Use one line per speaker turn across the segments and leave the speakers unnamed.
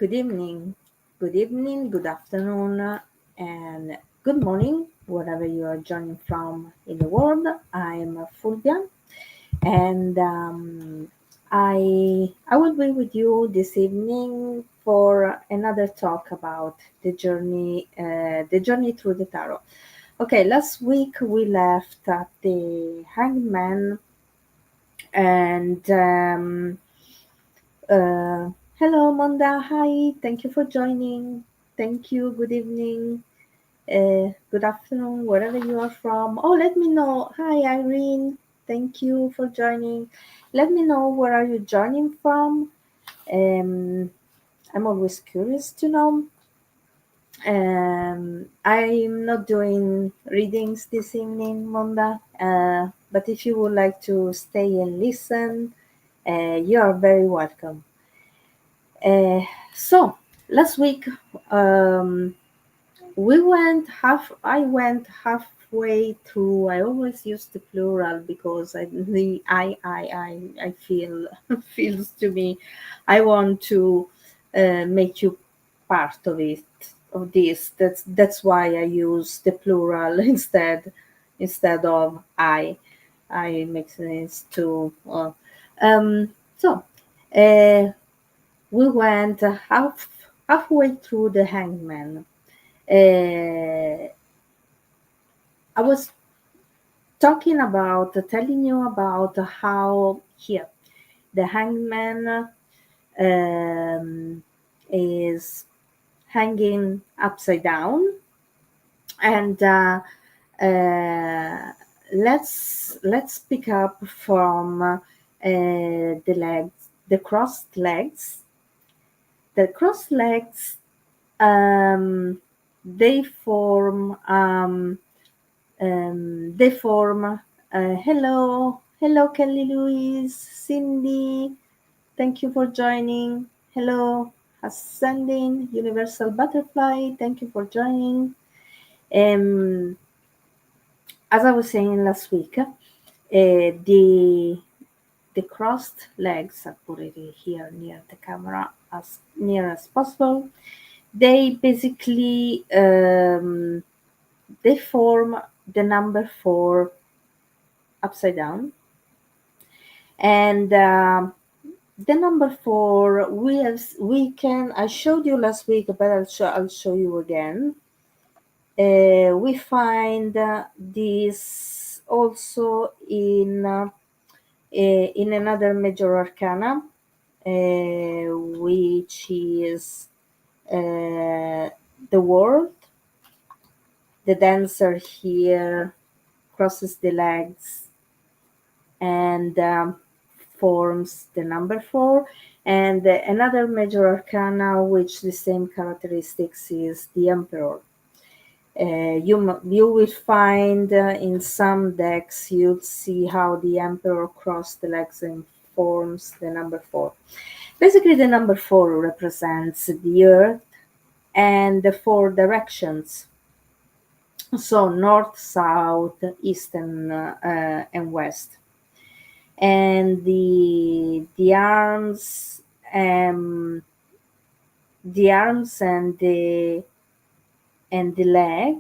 Good evening, good afternoon, and good morning, wherever you are joining from in the world. I'm Fulvia, and I will be with you this evening for another talk about the journey through the tarot. Okay, last week we left at the Hangman, and uh, hello, Monda. Hi. Thank you for joining. Thank you. Good evening. Good afternoon, wherever you are from. Oh, let me know. Hi, Irene. Thank you for joining. Let me know where are you joining from. Um, I'm always curious to know. I'm not doing readings this evening, Monda. But if you would like to stay and listen, you are very welcome. Uh, so last week um, I went halfway through. I always use the plural because I feel feels to me. I want to make you part of it of this. That's why I use the plural instead of I. I makes sense to. So. Uh, we went halfway through the Hangman. I was telling you about how here the Hangman um, is hanging upside down, and uh, let's pick up from the legs, the crossed legs. The crossed legs um, they form hello Kelly Louise, Cindy, thank you for joining. Hello Ascending Universal Butterfly, thank you for joining. um, as I was saying last week, the crossed legs, I put it here near the camera as near as possible. They basically they form the number 4 upside down, and the number 4 we can. I showed you last week, but I'll show you again. We find this also in another major arcana, which is the world. The dancer here crosses the legs and forms the number 4. And another major arcana, which the same characteristics, is the emperor. You will find in some decks, you'll see how the emperor crosses the legs and forms the number 4. Basically, the number 4 represents the earth and the 4 directions. So north, south, east, and west. And the arms, and the leg.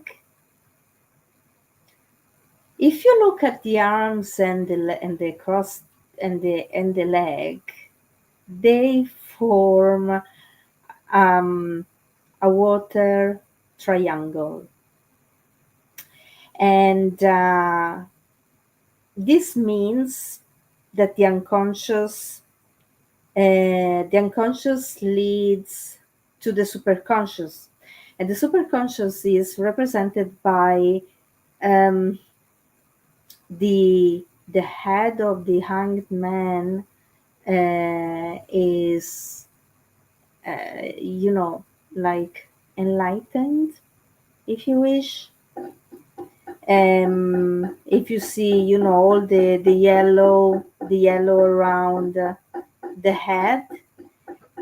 If you look at the arms and the cross and the leg, they form a water triangle, and this means that the unconscious leads to the superconscious, and the superconscious is represented by the head of the hanged man is like enlightened, if you wish. If you see, all the yellow around the head,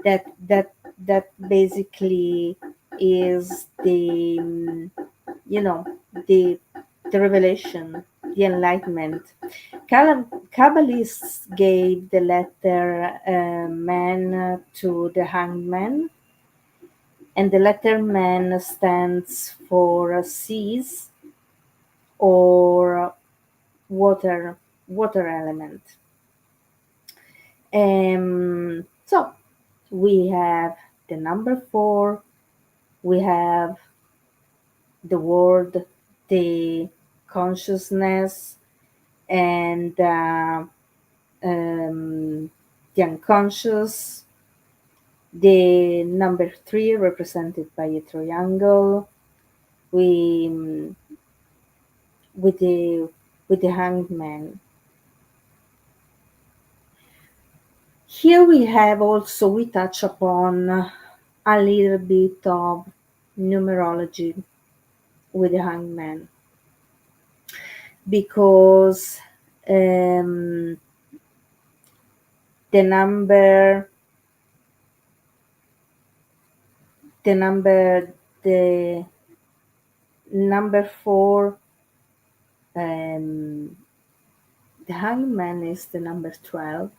that basically is you know the the revelation, the enlightenment. Kabbalists gave the letter man to the hanged man, and the letter man stands for seas or water element. So we have the number 4, we have the word, the consciousness, and the unconscious. The number 3 represented by a triangle. We with the hanged man. Here we touch upon a little bit of numerology with the hanged man, because um, the number the number the number 4, um, the hanged man is the number 12,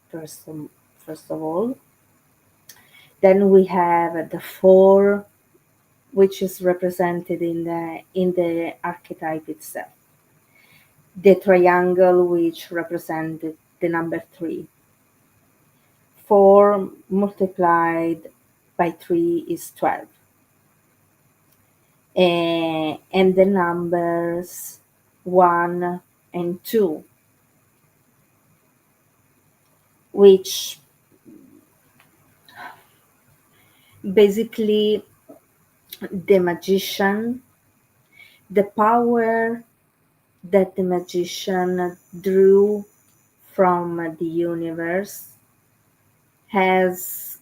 first of all. Then we have the 4, which is represented in the archetype itself. The triangle, which represented the number 3. 4 multiplied by 3 is 12. And the numbers 1 and 2, which basically the magician, the power that the magician drew from the universe has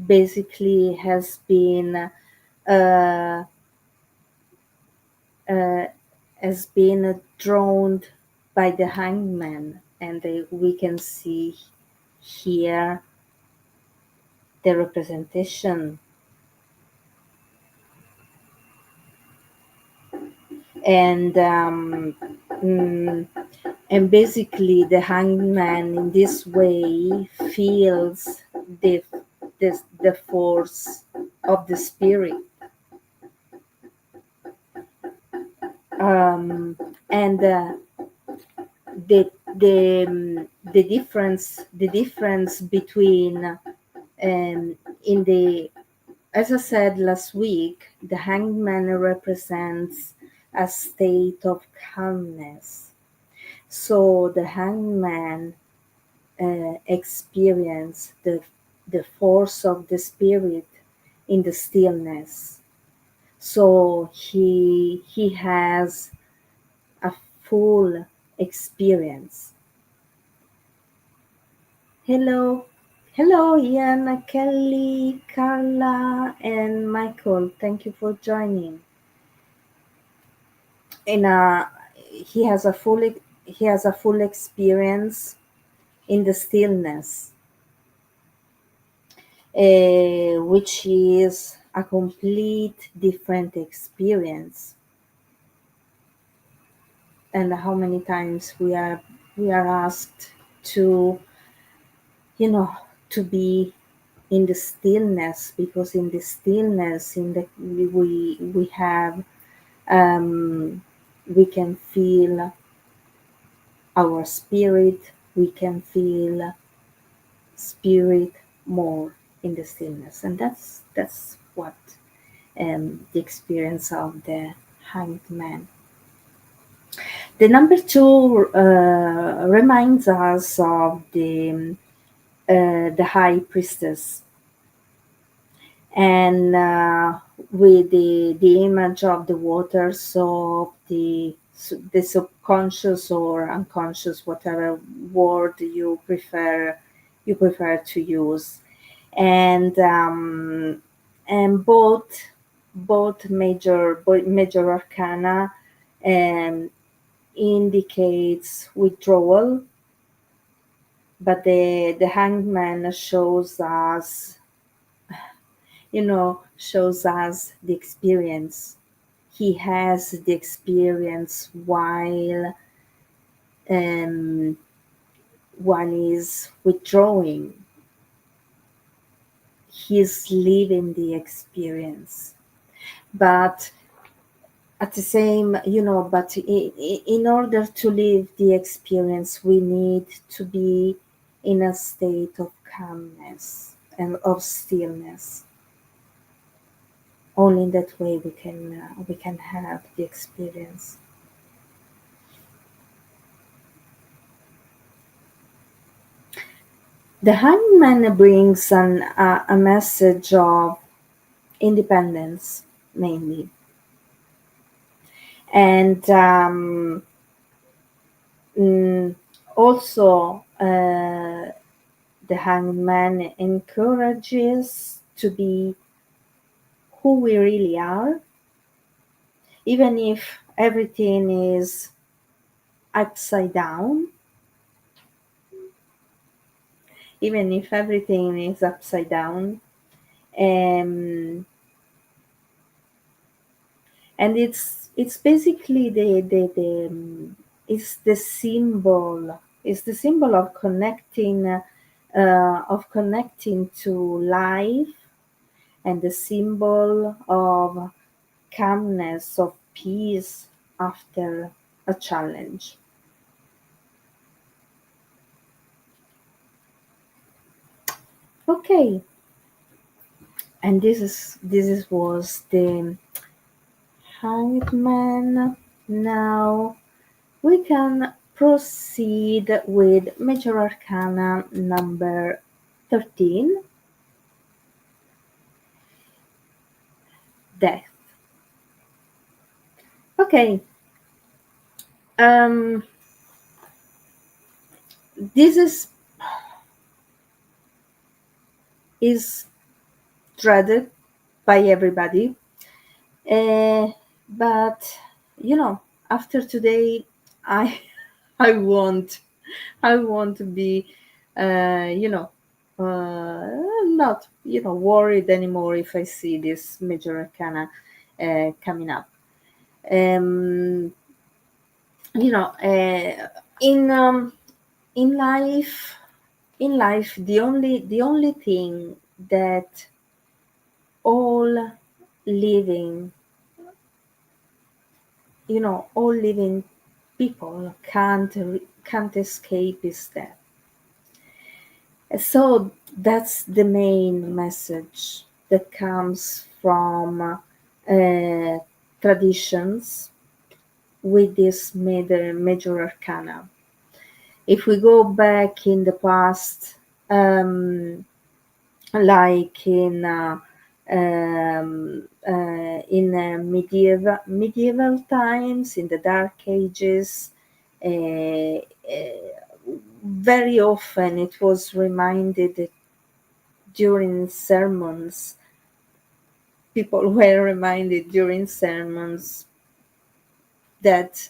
basically has been uh, uh, has been drawn by the hangman, and we can see here the representation. And mm, and basically the hangman in this way feels the force of the spirit, and the difference between in the as I said last week, the hangman represents a state of calmness. So the hangman experience the force of the spirit in the stillness. So he has a full experience. Hello, hello, Ian, Kelly, Carla, and Michael. Thank you for joining. In a he has a full experience in the stillness, which is a complete different experience. And how many times we are asked to, to be in the stillness, because in the stillness, in the we have we can feel our spirit, we can feel spirit more in the stillness, and that's what the experience of the hanged man. The number 2 reminds us of the high priestess, and with the image of the water, so the subconscious or unconscious, whatever word you prefer to use, and both major arcana um, indicates withdrawal, but the hangman shows us the experience. He has the experience while one is withdrawing. he's living the experience. But at the same, but in order to live the experience, we need to be in a state of calmness and of stillness. Only in that way we can have the experience. The hangman brings a message of independence, mainly, and mm, also the hangman encourages to be who we really are, even if everything is upside down, even if everything is upside down. Um, and it's basically it's the symbol, of connecting to life, and the symbol of calmness, of peace after a challenge. Okay, and this was the hangman. Now we can proceed with Major Arcana number 13, Death. Okay, um, this is dreaded by everybody, uh, but after today, I I won't I won't be uh, you know not worried anymore if I see this Major Arcana coming up. Um, you know, in in life, the only thing that all living, all living people can't escape is death. So that's the main message that comes from traditions with this major arcana. If we go back in the past, like in medieval times, in the Dark Ages, uh, very often it was reminded during sermons. People were reminded during sermons that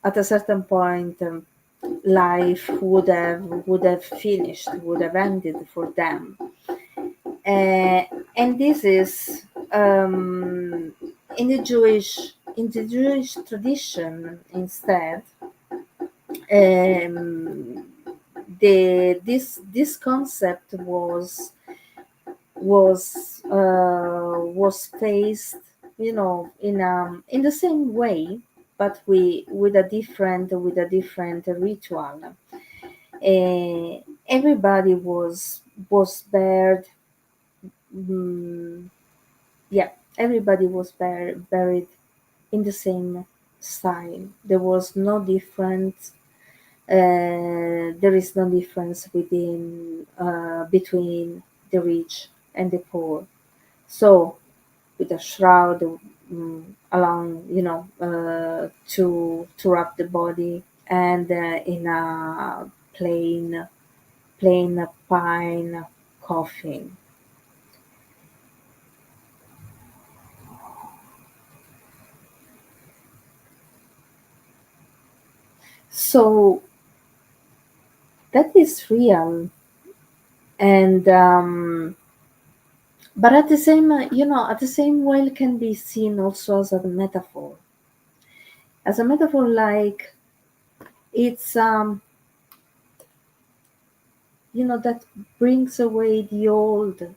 at a certain point, life would have finished, would have ended for them. And this is in the Jewish tradition instead. um, this concept was faced, in the same way, but with a different ritual. Everybody was spared. mm, yeah, everybody was buried in the same style. There was no difference. There is no difference between the rich and the poor. So, with a shroud, along, to wrap the body, and in a plain pine coffin. So that is real, and but at the same way, it can be seen also as a metaphor, like it's that brings away the old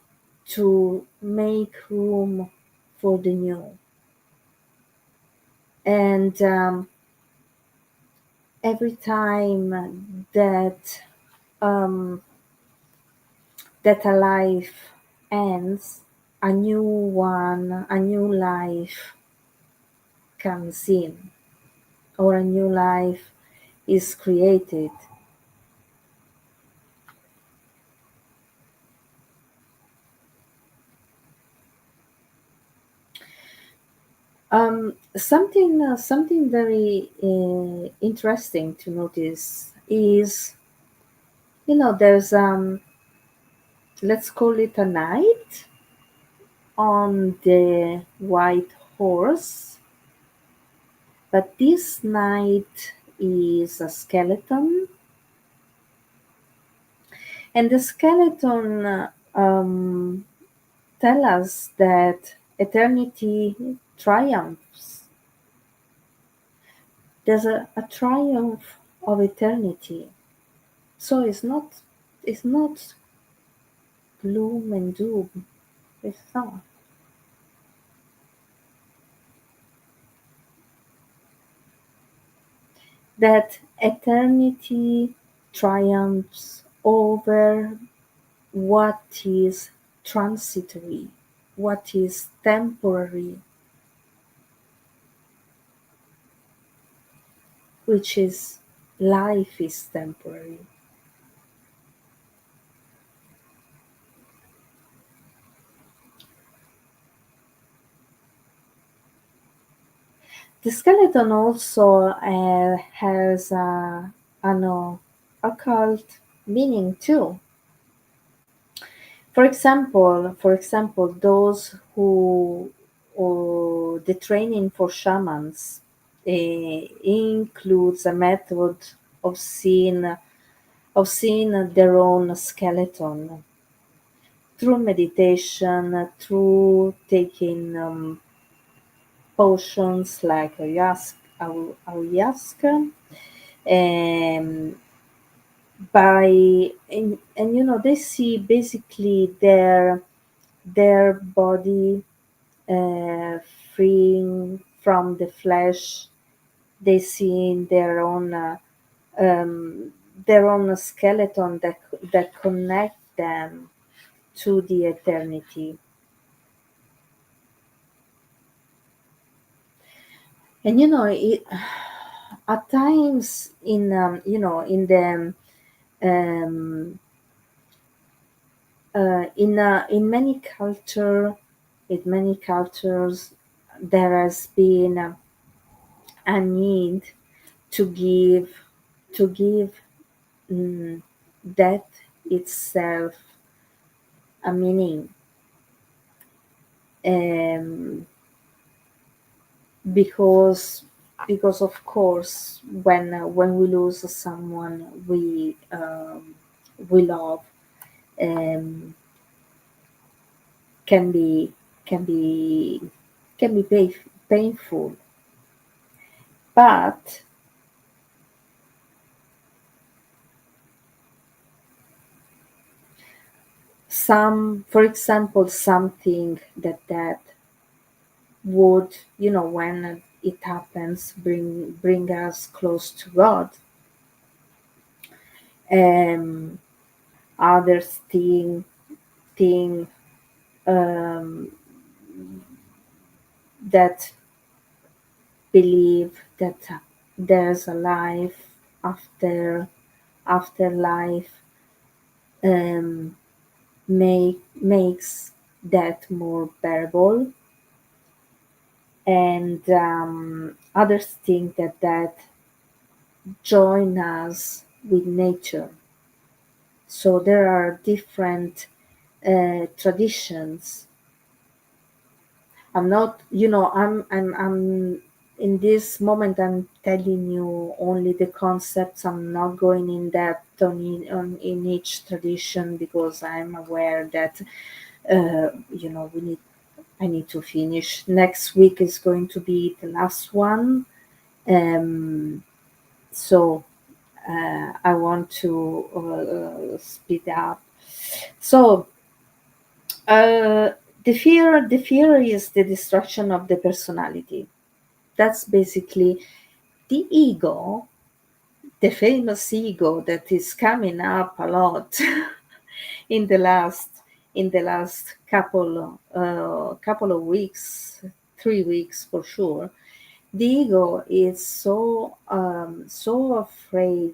to make room for the new. And every time um, that a life ends, a new one, a new life comes in, or a new life is created. Something very interesting to notice is, there's let's call it a knight on the white horse, but this knight is a skeleton, and the skeleton tell us that eternity triumphs. There's a triumph of eternity. So it's not gloom and doom. It's not. That eternity triumphs over what is transitory, what is temporary, which is life is temporary. The skeleton also has an occult meaning too. For example, those who or the training for shamans includes a method of seeing their own skeleton through meditation, through taking potions like ayahuasca, um, and they see basically their body uh, freeing from the flesh. They see in um, their own skeleton that connect them to the eternity. And at times um, in many cultures, there has been a need to give mm, death itself a meaning, um, because of course when we lose someone we love, um, can be can be painful, but for example, something that would, when it happens, bring us close to God. um Others think um that believe that there's a life after life, um makes that more bearable, and others think that join us with nature. So there are different traditions. I'm not, I'm in this moment. I'm telling you only the concepts. I'm not going in depth in each tradition, because I'm aware that we need. I need to finish. Next week is going to be the last one. Um, so I want to speed up. So uh, the fear is the destruction of the personality. That's basically the ego, the famous ego that is coming up a lot in the last couple of weeks, 3 weeks for sure. The ego is so afraid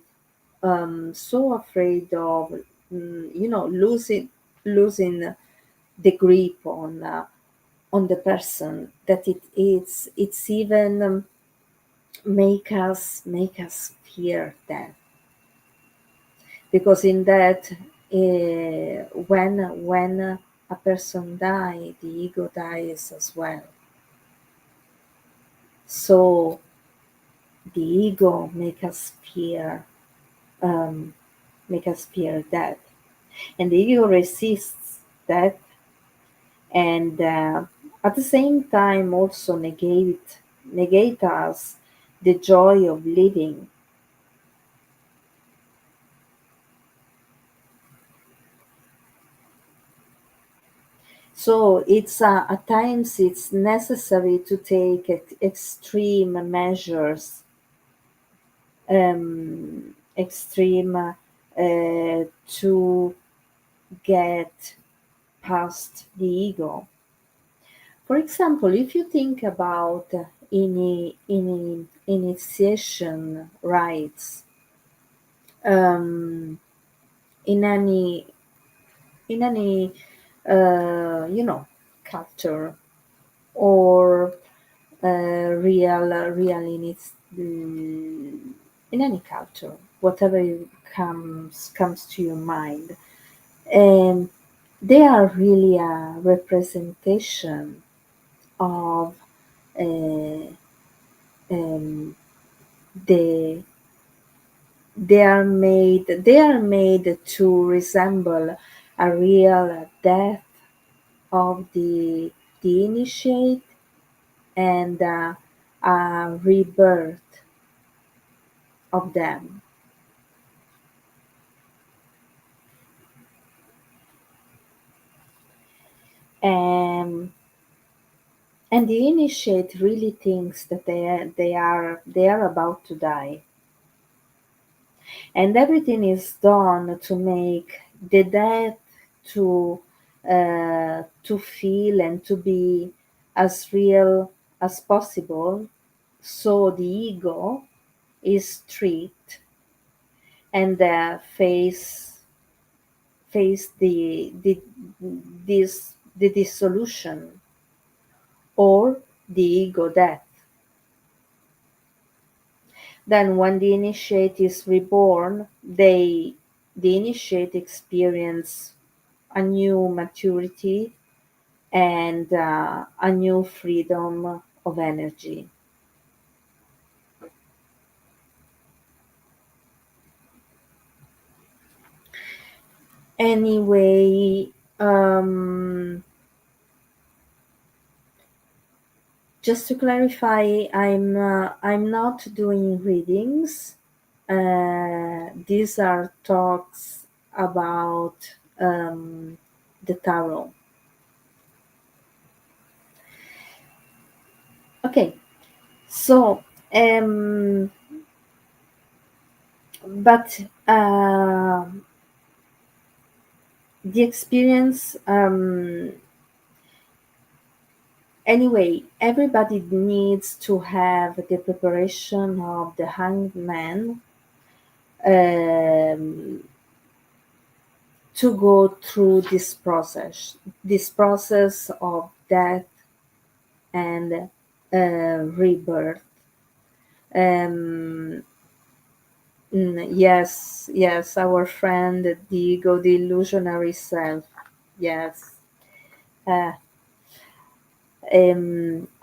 of losing the grip on the person that it's even make us fear that, because in that when a person die, the ego dies as well. So the ego um, make us fear that, and the ego resists that, and at the same time also negate us the joy of living. So it's at times it's necessary to take extreme measures, extreme to get past the ego. For example, if you think about initiation rites, um, in any culture, or in any culture, whatever comes to your mind, and they are really a representation of uh, um, the they are made to resemble a real death of the initiate, and a rebirth of them. And and the initiate really thinks that they are about to die, and everything is done to make the death to feel and to be as real as possible. So the ego is tricked, and face the dissolution, or the ego death. Then when the initiate is reborn, the initiate experience a new maturity, and a new freedom of energy. Anyway, just to clarify, I'm not doing readings. These are talks about the tarot. Okay, so but the experience, anyway, everybody needs to have the preparation of the hanged man, um, to go through this process of death and rebirth. Um, yes, yes, our friend, the ego, the illusionary self. Yes. Uh,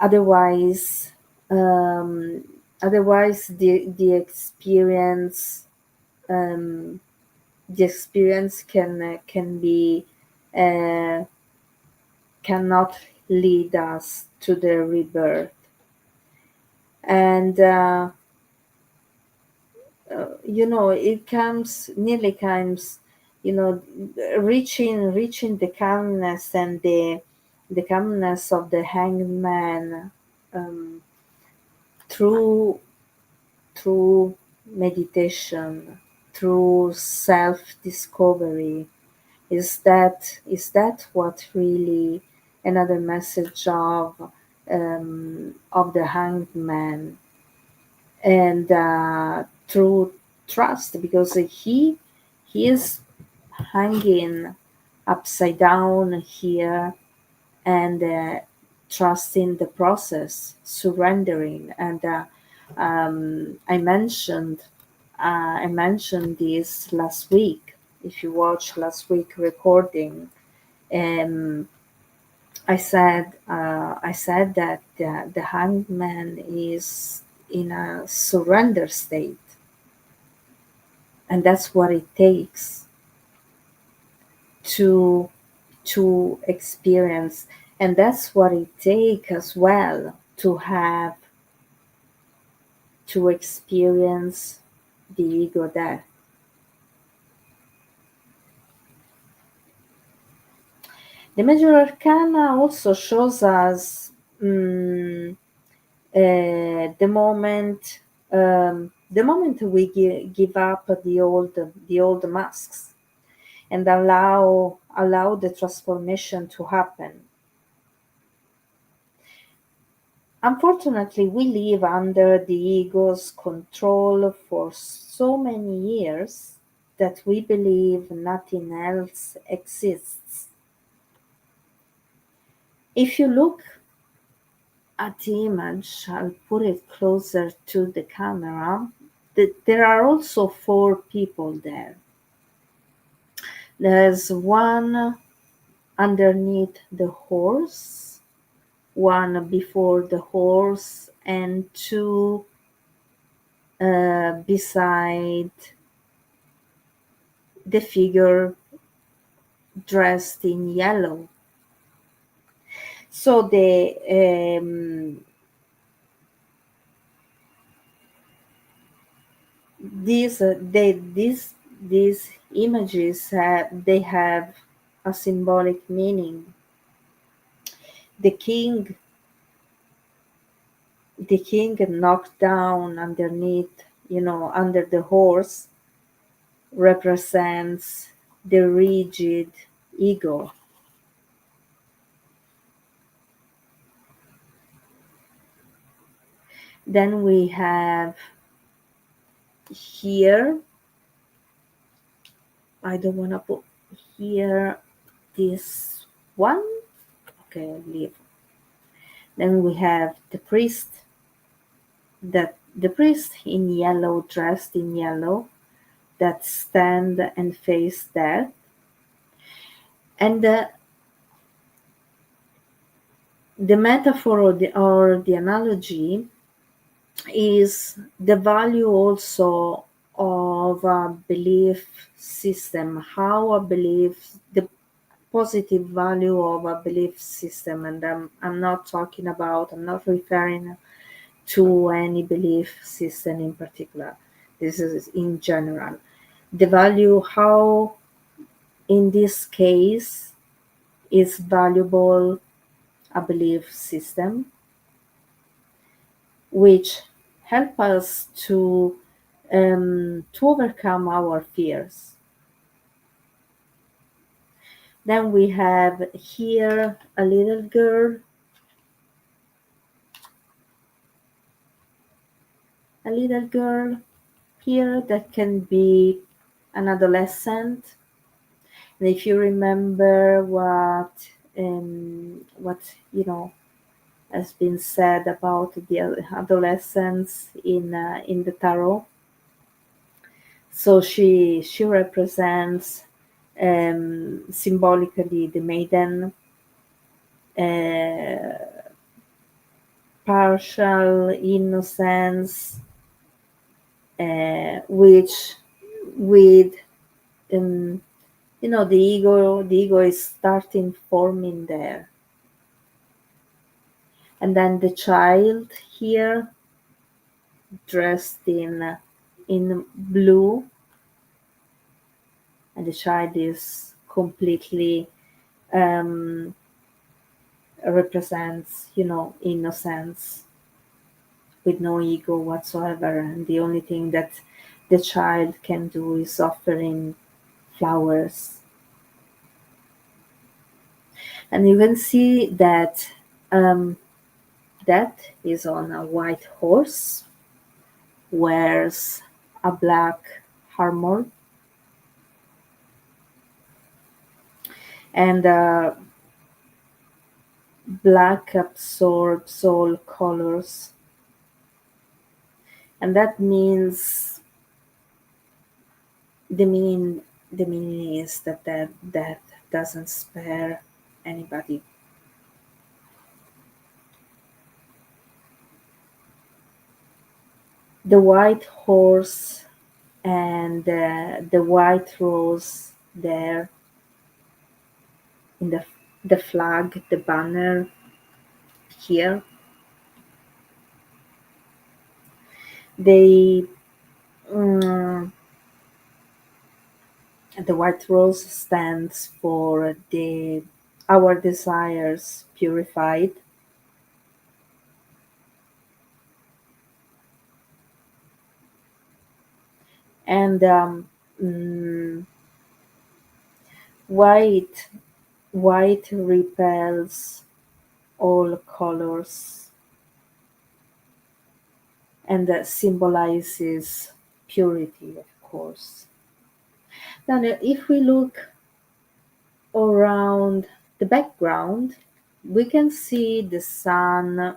otherwise, um, otherwise, um, the experience can be uh, cannot lead us to the rebirth. And it comes, nearly comes, you know, reaching the calmness and the calmness of the hanged man, um, through through meditation, through self discovery. Is that what really another message of the hanged man? And through trust, because he is hanging upside down here, and trusting the process, surrendering. And I mentioned this last week. If you watch last week recording, um, I said that the hanged man is in a surrender state, and that's what it takes to experience, and that's what it takes as well to experience the ego death. The major arcana also shows us, the moment we give up the old masks, and allow the transformation to happen. Unfortunately, we live under the ego's control for so many years that we believe nothing else exists. If you look at the image, I'll put it closer to the camera. There are also four people there. There's one underneath the horse, one before the horse, and two beside the figure dressed in yellow. So these images have a symbolic meaning. The king the king knocked down underneath, under the horse, represents the rigid ego. Then we have here, I don't want to put here this one. Okay, leave. Then we have the priest, in yellow, dressed in yellow, that stand and face death. And the metaphor, or the analogy, is the value also of a belief system, how a belief, the positive value of a belief system. And I'm not referring to any belief system in particular. This is in general. The value, how in this case is valuable a belief system, which help us to overcome our fears. Then we have here a little girl, here, that can be an adolescent. And if you remember what has been said about the adolescents in the tarot, so she represents, symbolically, the maiden, uh, partial innocence, which with the ego is starting forming there. And then the child here, dressed in in blue, and the child is completely um, represents, innocence with no ego whatsoever. And the only thing that the child can do is offering flowers. And you can see that um, that is on a white horse, wears a black armor, and black absorbs all colors. And that means the meaning the meaning is that death doesn't spare anybody. The white horse and the white rose there in the flag, the banner here, they mm, the white rose stands for the our desires purified, and mm, white white repels all colors and symbolizes purity, of course. Then, if we look around the background, we can see the sun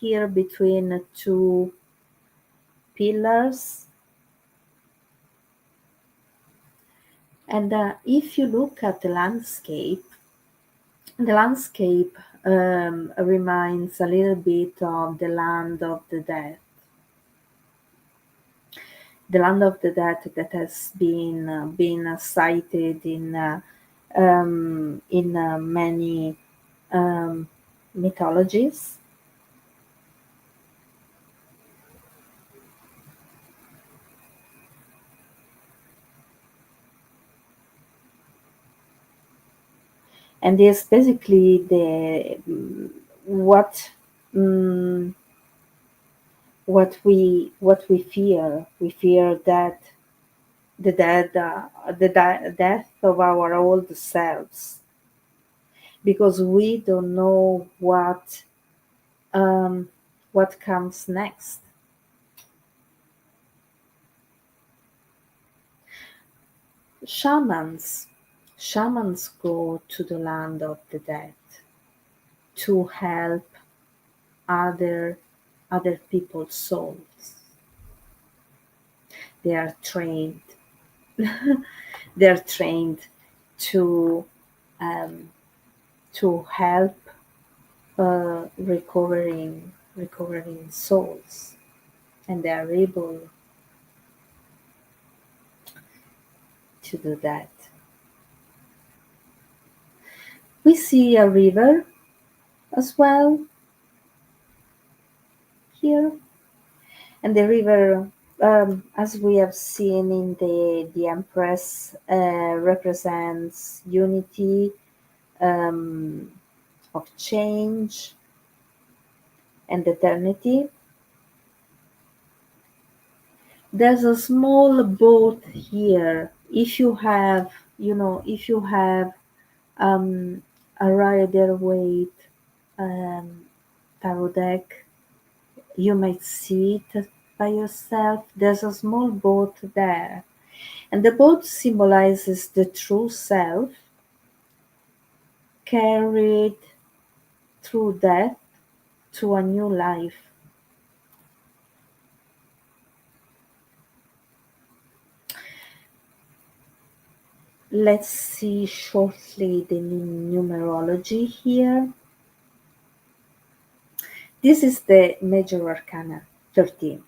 here between two pillars. And if you look at the landscape reminds a little bit of the land of the dead, the land of the dead that has been cited in many um, mythologies. And is basically the what mm, what we fear. We fear that death of our old selves, because we don't know um, what comes next. Shamans shamans go to the land of the dead to help other other people's souls. They are trained. They're trained to um, to help recovering souls, and they are able to do that. We see a river as well here, and the river, as we have seen in the Empress, represents unity, um, of change and eternity. There's a small boat here. If you have um, a Rider Waite um, tarot deck, you might see it by yourself. There's a small boat there, and the boat symbolizes the true self carried through death to a new life. Let's see shortly the numerology here. This is the major arcana 13.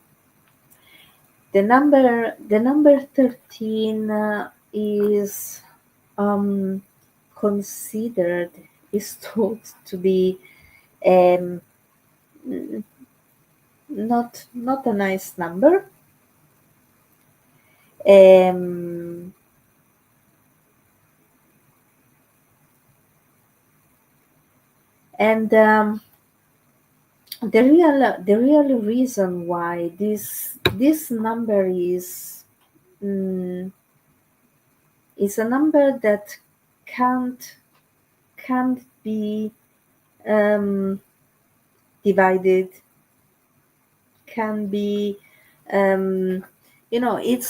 The number 13 is um, considered, is thought to be um, not a nice number. Um, and the real reason why this number mm, is a number that can't can't be um, divided, can be it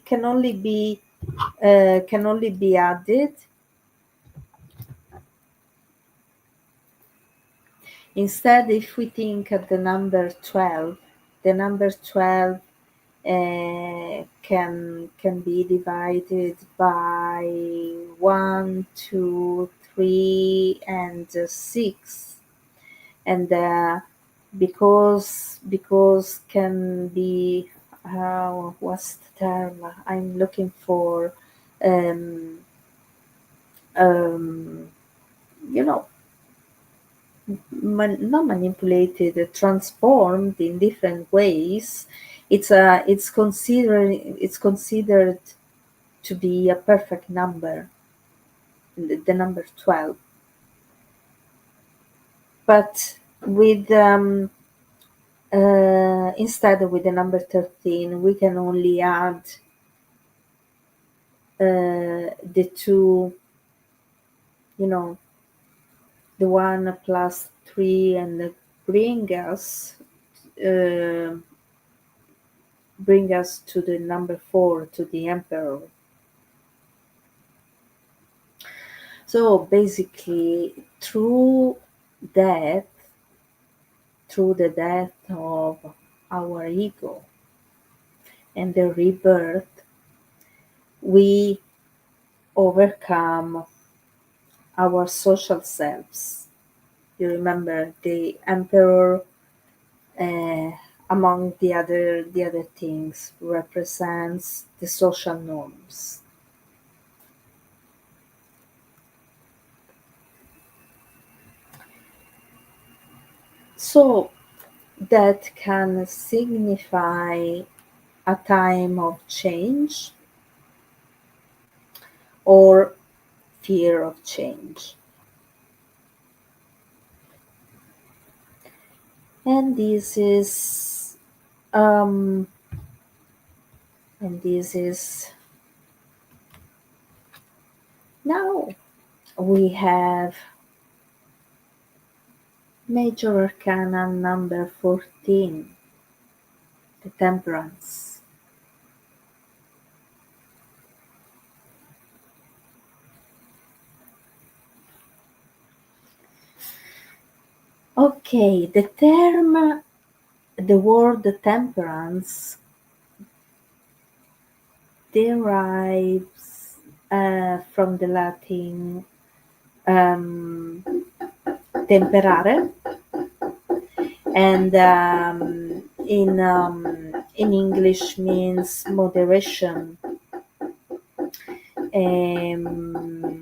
can only be added. Instead, if we think of the number 12, the number 12 can be divided by 1, 2, 3, and 6, and because can be what's the term I'm looking for, um, um, you know not manipulated, transformed in different ways. It's considered to be a perfect number, the number 12. But with instead, with the number 13, we can only add the two, you know the 1 plus 3, and uh, bring us to the number 4, to the emperor. So basically, death, through the death of our ego and the rebirth, we overcome our social selves. You remember the emperor, uh, among the other things, represents the social norms. So that can signify a time of change or fear of change. And um this is now we have major arcana number 14, the temperance. Okay, the word temperance derives from the Latin um, temperare, and in English means moderation. Um,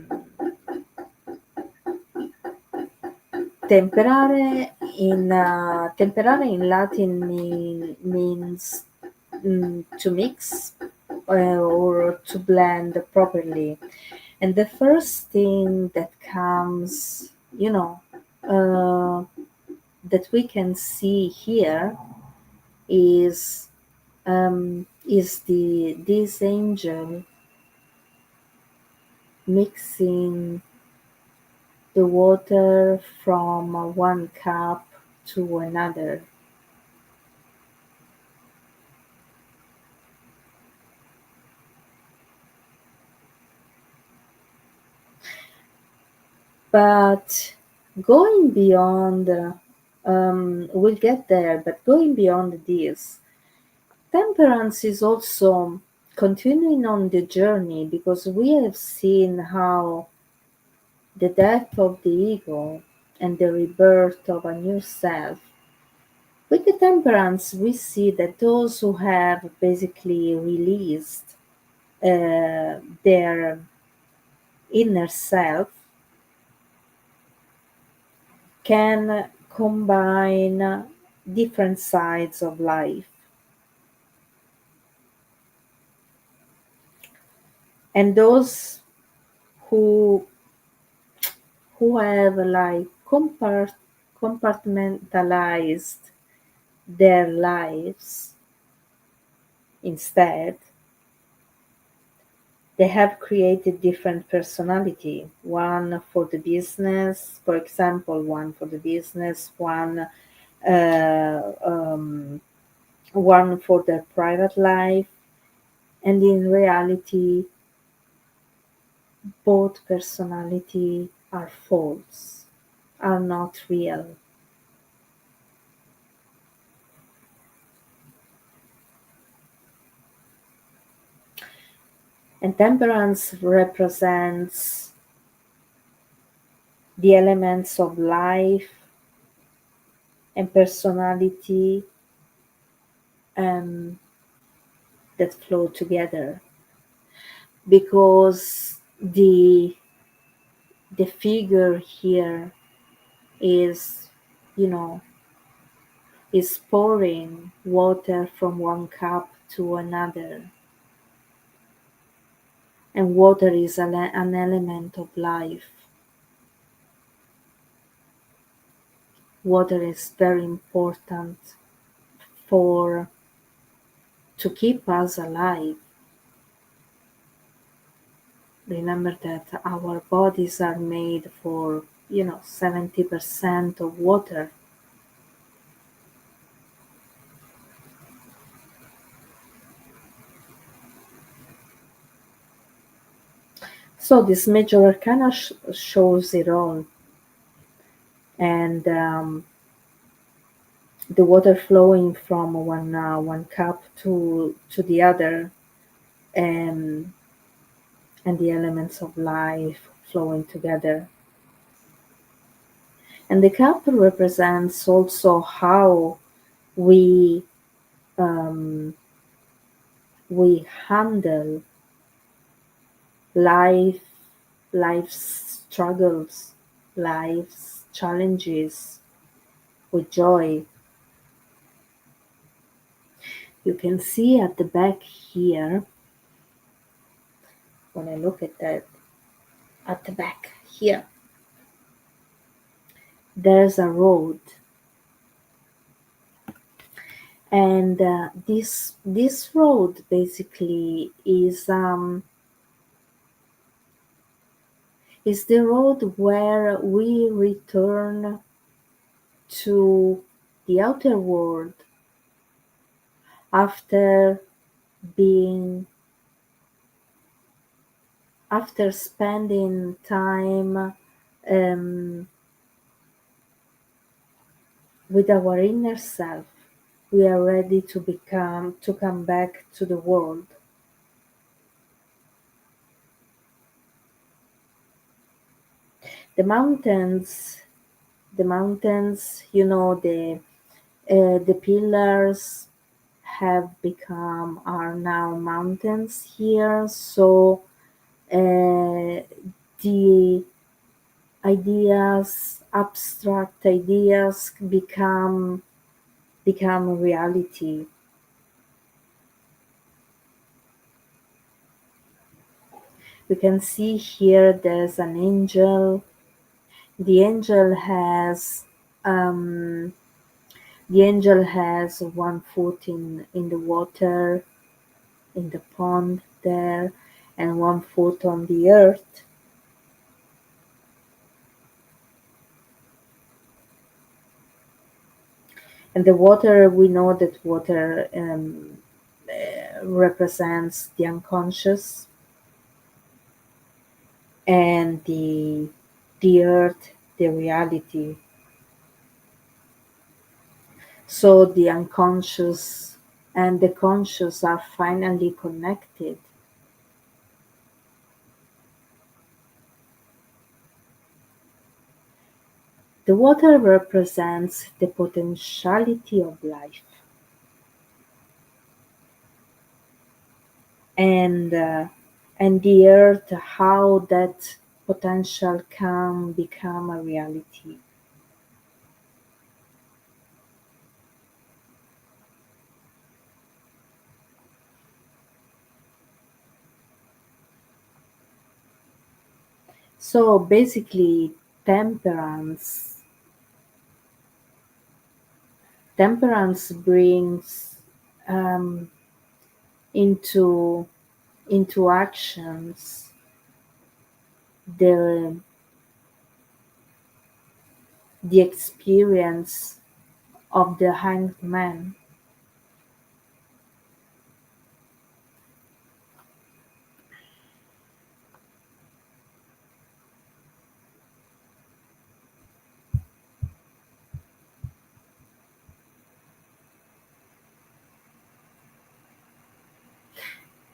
temperare in Latin means to mix, or to blend properly. And the first thing that comes, uh, that we can see here is the this angel mixing the water from one cup to another. But going beyond, we'll get there, but going beyond this, temperance is also continuing on the journey, because we have seen how the death of the ego and the rebirth of a new self. With the temperance, we see that those who have basically released their inner self can combine different sides of life. And those who have like compartmentalized their lives instead, they have created different personality, one for the business, for example, one for the business, uh, um, one for their private life, and in reality both personality are false, are not real. And temperance represents the elements of life and personality um, that flow together, because the figure here is, you know, is pouring water from one cup to another, and water is an element of life. Water is very important for to keep us alive. Remember that our bodies are made for, 70% of water. So this major arcana shows it all, and the water flowing from one cup to the other, and and the elements of life flowing together. And the cup represents also how we um, we handle life, life's struggles, life's challenges with joy. You can see at the back here, when I look at that, at the back here, there's a road, and this road basically is the road where we return to the outer world after being after spending time um, with our inner self. We are ready to come back to the world. The mountains the mountains, the pillars have become are now mountains here. So the ideas, abstract ideas, become reality. We can see here there's an angel. The angel has um, the angel has one foot in the water, in the pond there, and one foot on the earth. And the water, we know that water represents the unconscious, and the earth, the reality. So the unconscious and the conscious are finally connected. The water represents the potentiality of life, and the earth, how that potential can become a reality. So basically, temperance temperance brings um, into actions the experience of the hanged man.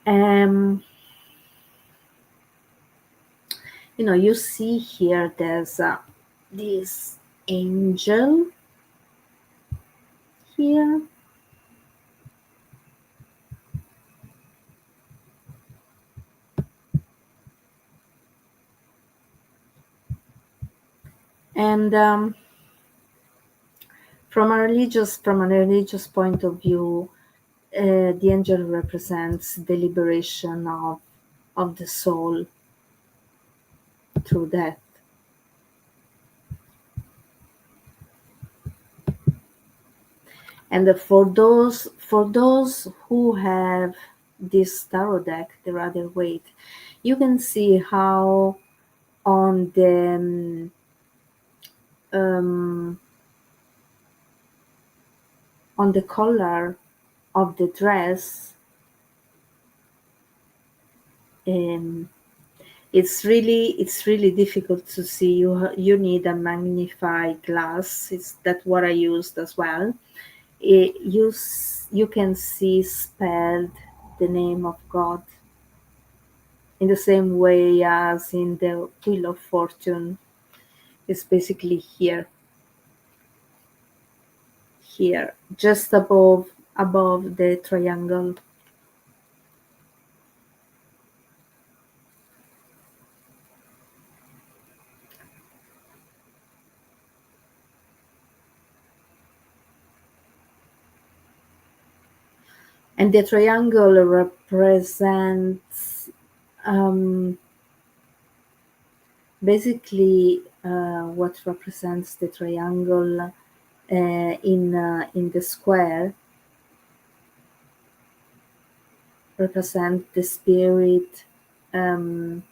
Um, you see here there's this angel here, and from a religious point of view, the angel represents the liberation of the soul through death. And for those who have this tarot deck, the Rider Waite, you can see how on um, the collar of the dress, um, it's really difficult to see. You need a magnifying glass. It's that what I used as well. You can see spelled the name of God in the same way as in the Wheel of Fortune. It's basically here, just above the triangle. And the triangle represents um, basically what represents the triangle in the square represent the spirit um,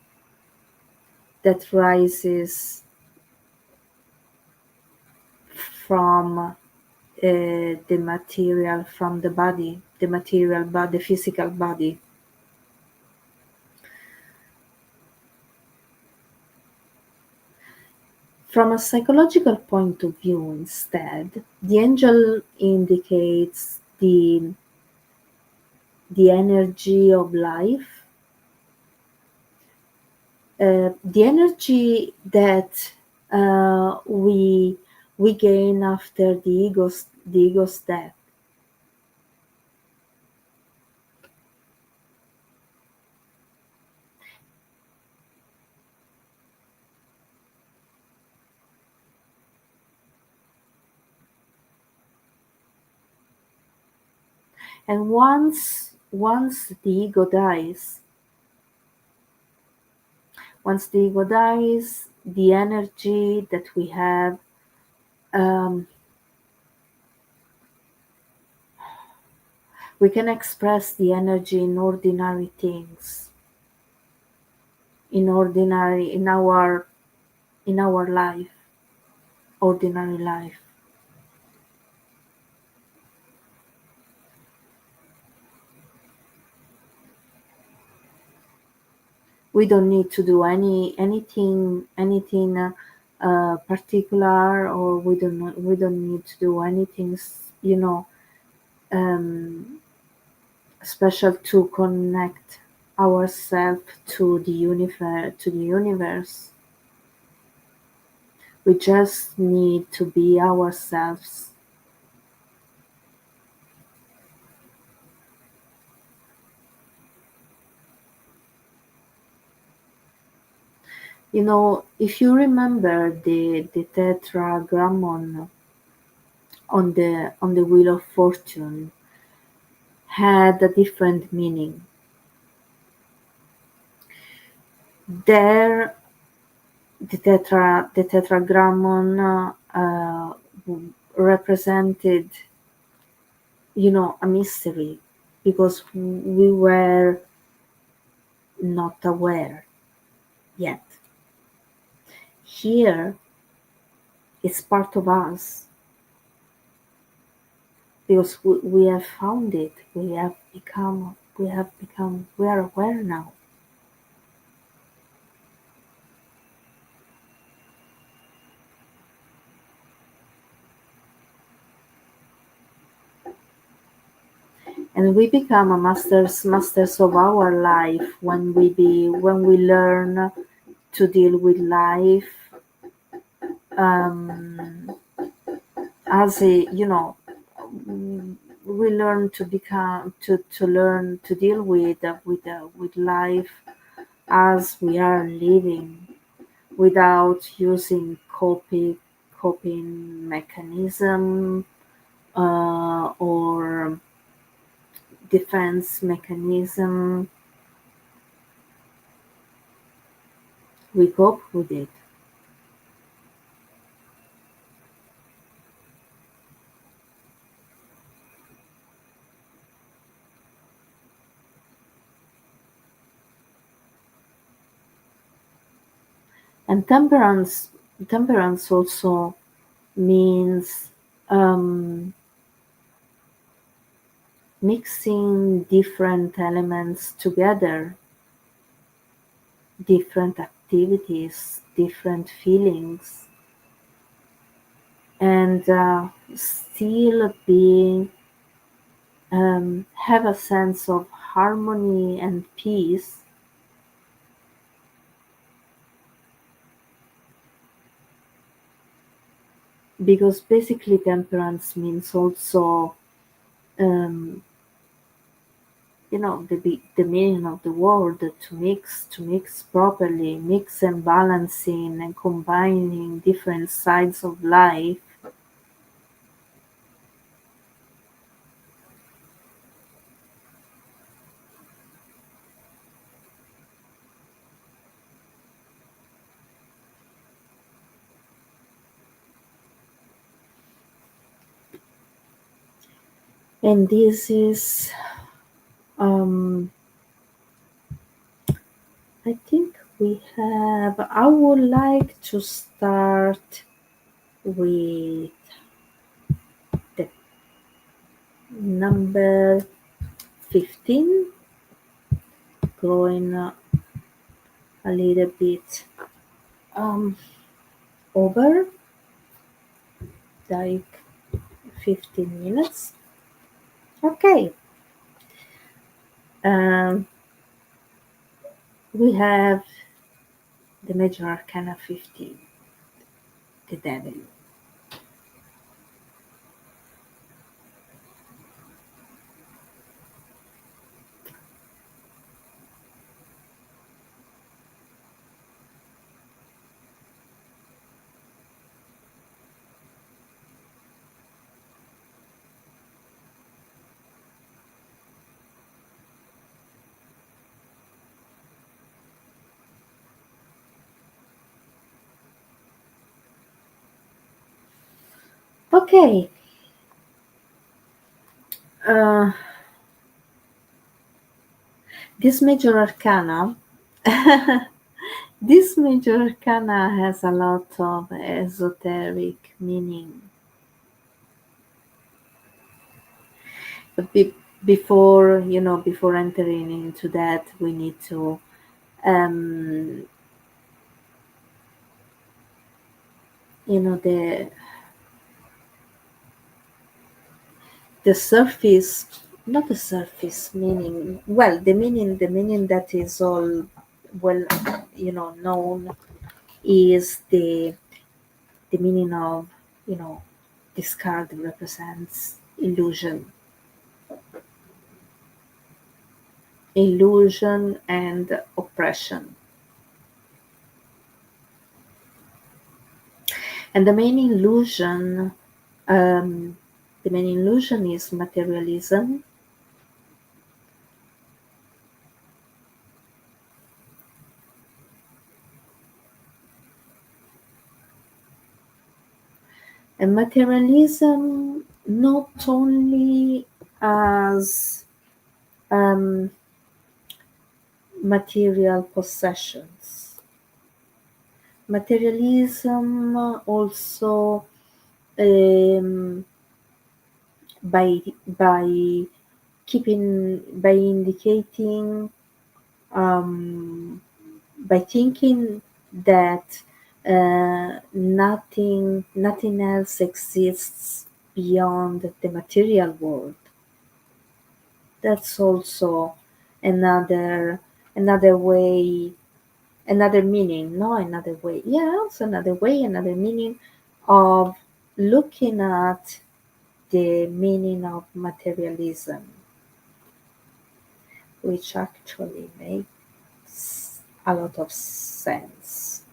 that rises from the material, from the body, the material body, the physical body. From a psychological point of view, instead, the angel indicates the energy of life, the energy that we gain after the ego's death. And once the ego dies, the energy that we have, um, we can express the energy in ordinary things, in our life, ordinary life. We don't need to do anything particular, or we don't need to do anything um, special to connect ourselves to the universe. We just need to be ourselves. If you remember the tetragrammaton on the Wheel of Fortune had a different meaning. There the tetragrammaton represented, a mystery because we were not aware yet. Here, it's part of us because we have found it. We are aware now. And we become a masters of our life when we learn to deal with life um, as a we learn to become to learn to deal with life as we are living without using coping mechanism or defense mechanism. We cope with it. And temperance also means um, mixing different elements together, different activities, different feelings, and still being have a sense of harmony and peace, because basically temperance means also um, the meaning of the word, to mix properly, mix and balancing and combining different sides of life. And this is um, I think we have I would like to start with the number 15, going a little bit um, over like 15 minutes. Okay. Um, we have the major arcana 15, the devil. Okay. Uh, this major arcana, this major arcana has a lot of esoteric meaning. But before entering into that, we need to um, the surface, not the surface meaning, well, the meaning that is all well known is the meaning of you know this card represents illusion and oppression. And um, the main illusion is materialism. And materialism not only as um, material possessions. Materialism also um, by by indicating um, by thinking that nothing else exists beyond the material world. That's also another another way, another meaning. No, another way. Yeah, also another way, another meaning of looking at the meaning of materialism, which actually makes a lot of sense.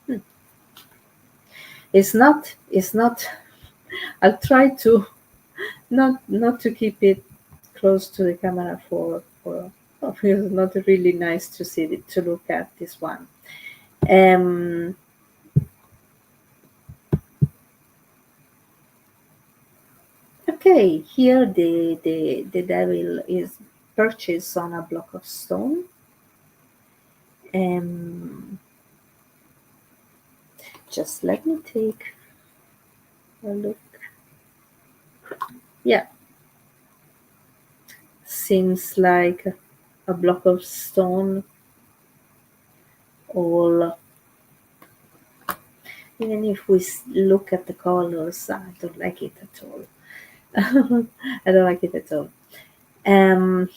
Hmm. It's not I'll try to not to keep it close to the camera for oh, it's not really nice to see it, to look at this one. Um, okay, here the devil is perched on a block of stone. Um, just let me take a look. Yeah, seems like a block of stone. All even if we look at the colors, I don't like it at all. I don't like it at all. Um,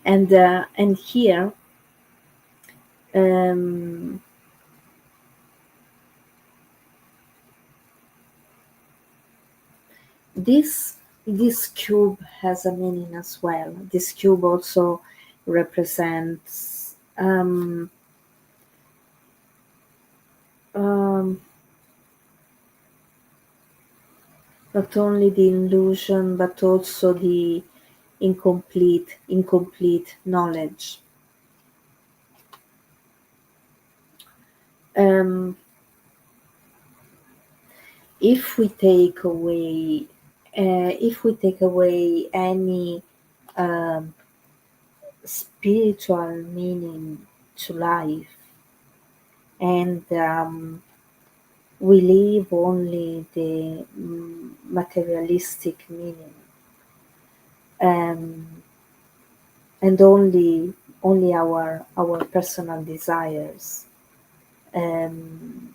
and here um, this cube has a meaning as well. This cube also represents um, not only the illusion but also the incomplete knowledge. Um, if we take away any um, spiritual meaning to life, and we leave only the materialistic meaning, um, and only our personal desires. Um,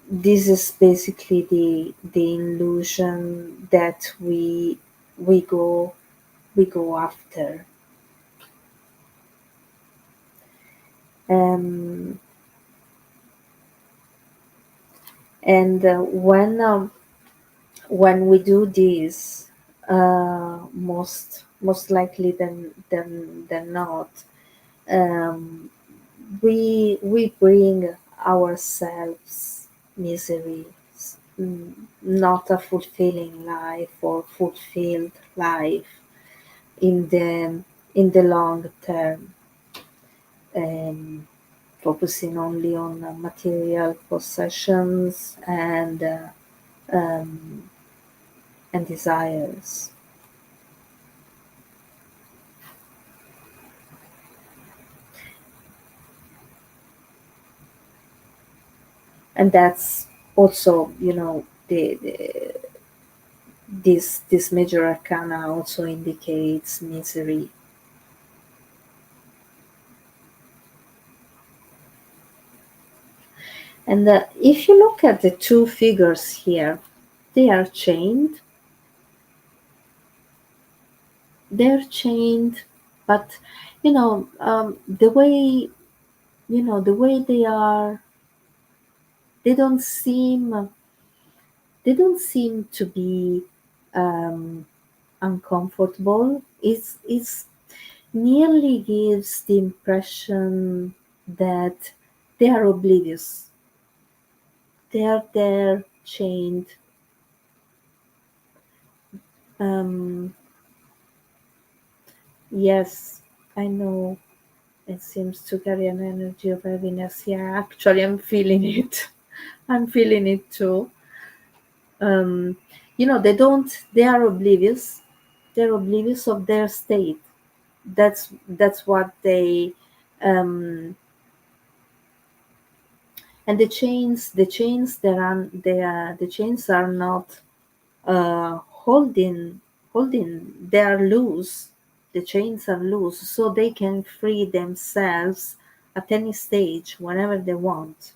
this is basically the illusion that we go we go after. Um, and when we do this, most likely than not, um, we bring ourselves misery, not a fulfilling life or fulfilled life in the long term, um, focusing only on material possessions um, and desires. And that's also, this major arcana also indicates misery. And if you look at the two figures here, they are chained. They're chained, but the way they are, they don't seem they don't seem to be um, uncomfortable. It's nearly gives the impression that they are oblivious. They are there chained. Um, yes, I know it seems to carry an energy of heaviness. Yeah, actually, I'm feeling it. I'm feeling it too. Um, they are oblivious. They're oblivious of their state. That's what they, um, and the chains are not holding, they are loose. The chains are loose, so they can free themselves at any stage whenever they want.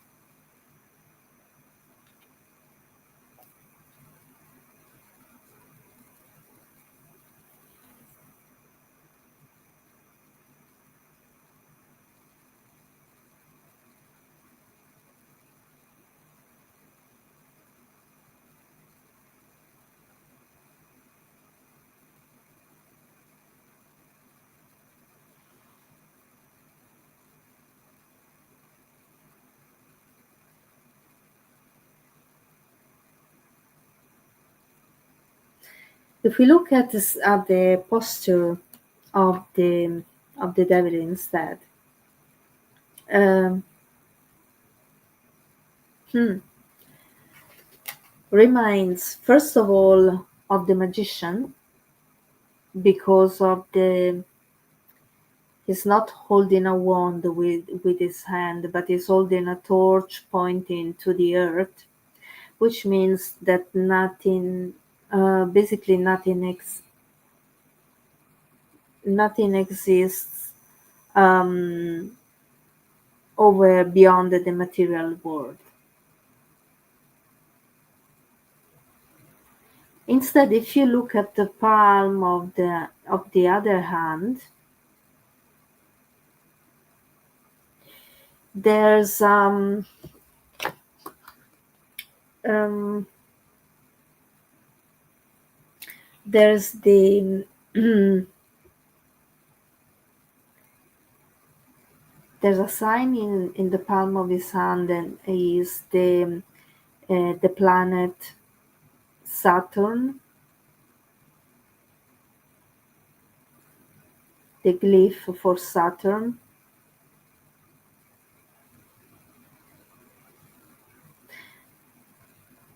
If we look at this, at the posture of the devil instead, um, hmm, reminds first of all of the magician, because of the he's not holding a wand with his hand, but he's holding a torch pointing to the earth, which means that nothing, basically nothing exists um, over beyond the material world. Instead, if you look at the palm of the other hand, there's um, there's the there's a sign in the palm of his hand, and is the planet Saturn, the glyph for Saturn.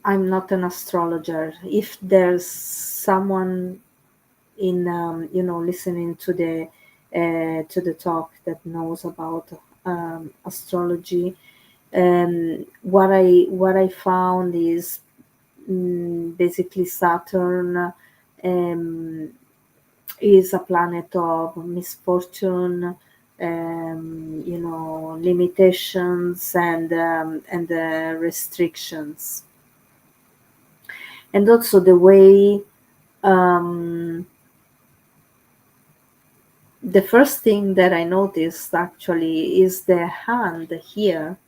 I'm not an astrologer. If there's someone in listening to the talk that knows about astrology, what I found is, basically Saturn um, is a planet of misfortune, limitations and restrictions, and also the way, um, the first thing that I noticed actually is the hand here.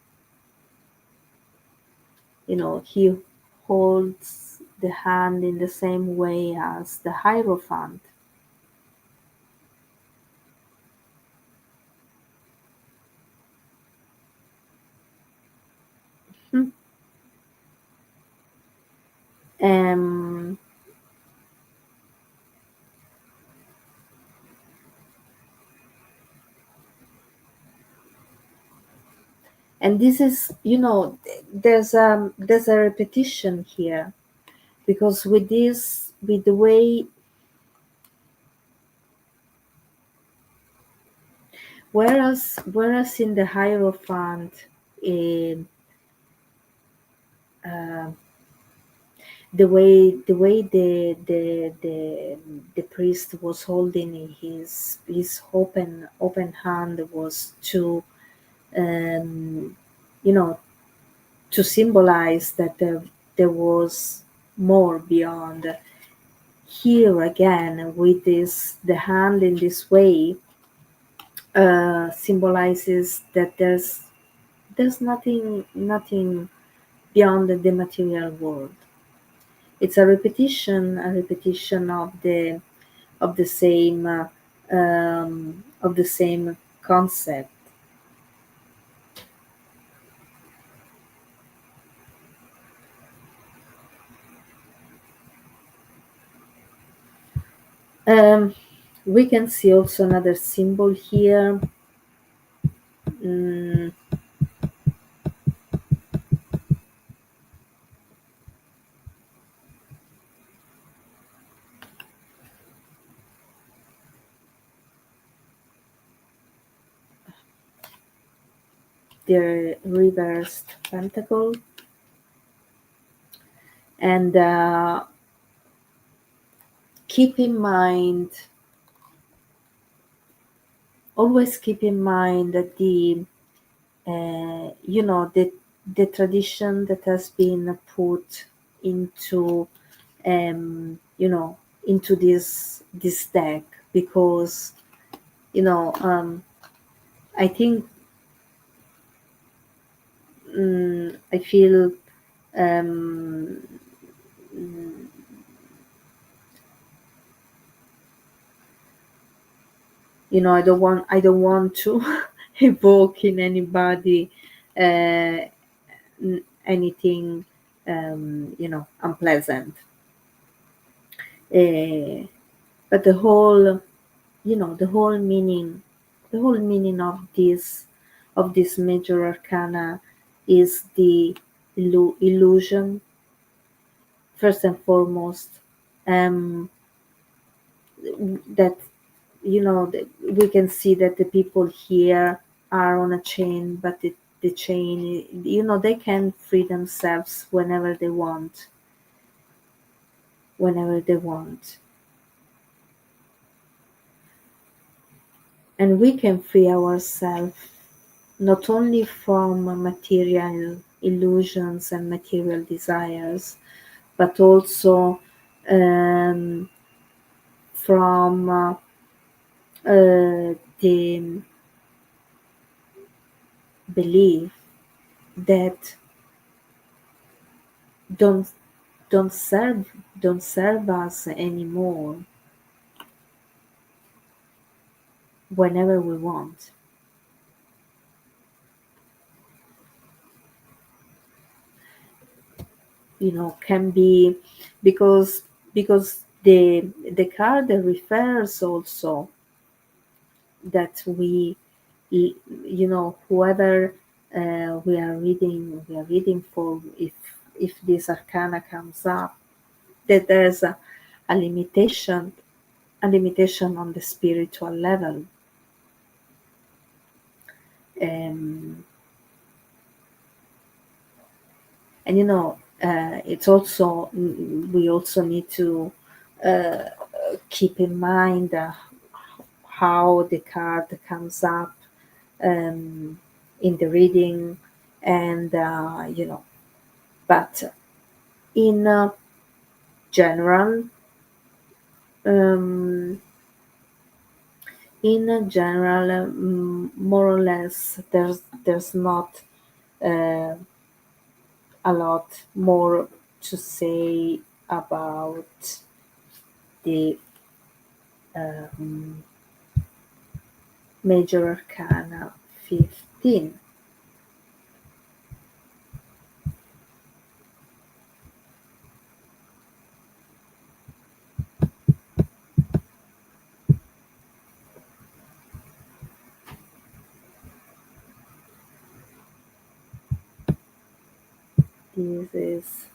He holds the hand in the same way as the Hierophant. Hmm. Um, and this is, there's a repetition here, because with the way, whereas in the Hierophant, um, uh, the way the priest was holding his open hand was to, um, you know to symbolize that there was more beyond. Here again, with this, the hand in this way, symbolizes that there's nothing beyond the material world. It's a repetition of the same of the same concept. Um, we can see also another symbol here. Mm, the reversed pentacle, and keep in mind, always keep in mind that the tradition that has been put into into this deck, because I think I feel um, I don't want to evoke in anybody uh, anything unpleasant. uh, but the whole meaning of this major arcana is the illusion, first and foremost. um that we can see that the people here are on a chain, but the chain, they can free themselves whenever they want, and we can free ourselves not only from material illusions and material desires, but also um, from the belief that don't don't serve don't serve us anymore whenever we want. Can be because the card refers also that whoever we are reading for, if this arcana comes up, that there's a limitation a limitation on the spiritual level. um, and it's also, we also need to uh, keep in mind how the card comes up um, in the reading, and but in general, um, more or less, there's not uh, a lot more to say about the um, major arcana 15. This is,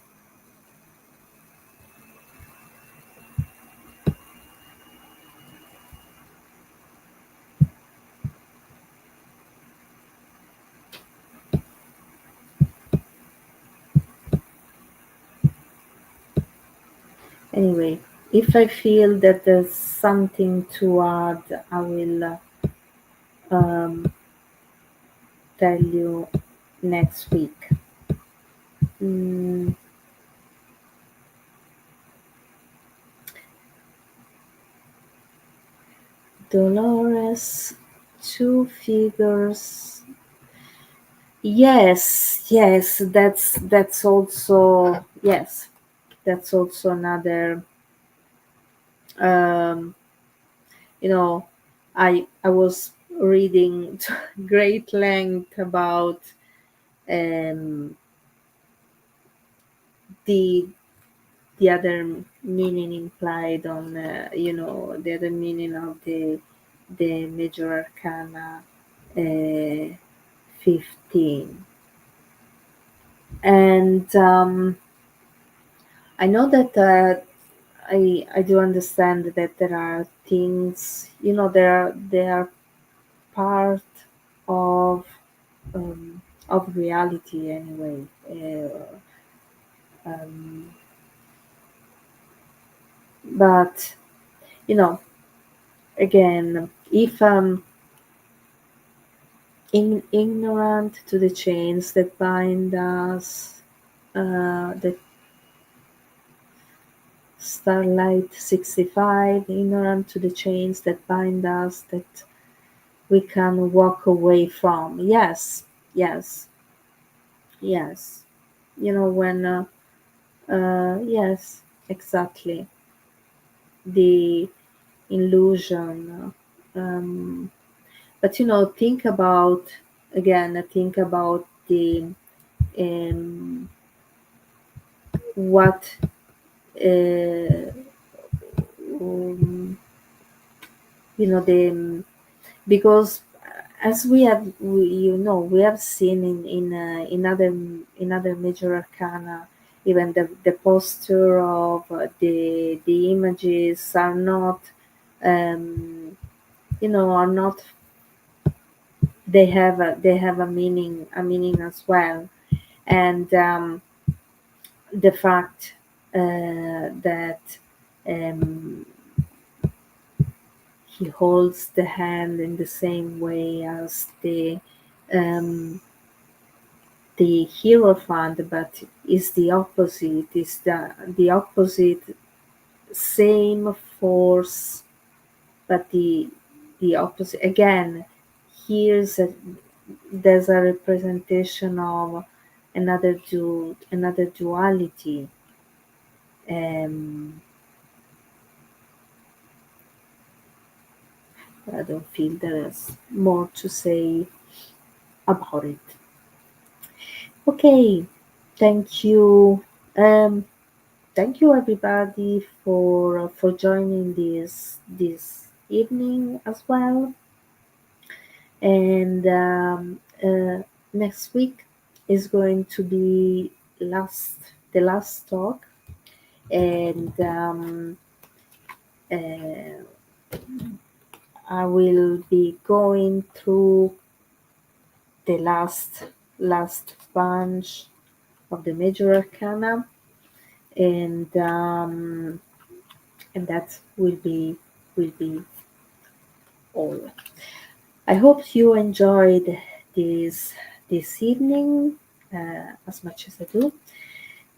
anyway, if I feel that there's something to add, I will um, tell you next week. Mm, Dolores, two figures. Yes, yes, that's also, yes. that's also another. Um, you know, I was reading to great length about um, the the other meaning implied on the other meaning of the major arcana 15. And I know that I do understand that there are things, they are part of reality anyway. Um, but you know, again, if ignorant to the chains that bind us, the Starlight 65, ignorant to the chains that bind us, that we can walk away from. Yes, yes, yes. When, yes, exactly. The illusion. But, think about um, what, uh, um, the because as we have seen in other major arcana, even the posture of the images are not, um, are not, they have a meaning as well. And the fact that um, he holds the hand in the same way as um, the Hierophant, but is the opposite, is the opposite, same force, but the opposite. Again, here's there's a representation of another duality. Um, I don't feel there is more to say about it. Okay, thank you. Thank you everybody for joining this evening as well. And next week is going to be the last talk, and uh, I will be going through the last bunch of the major arcana, and that will be all. I hope you enjoyed this this evening as much as I do.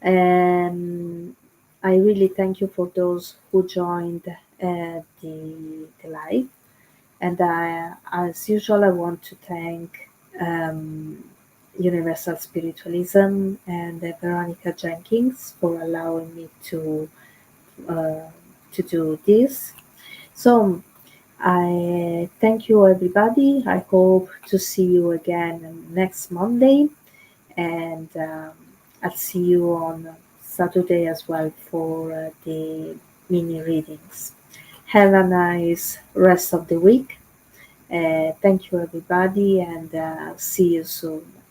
And I really thank you for those who joined the live. And as usual, I want to thank Universal Spiritualism and Veronica Jenkins for allowing me uh, to do this. So I thank you, everybody. I hope to see you again next Monday, and I'll see you on Saturday as well for the mini readings. Have a nice rest of the week. Thank you, everybody, and see you soon.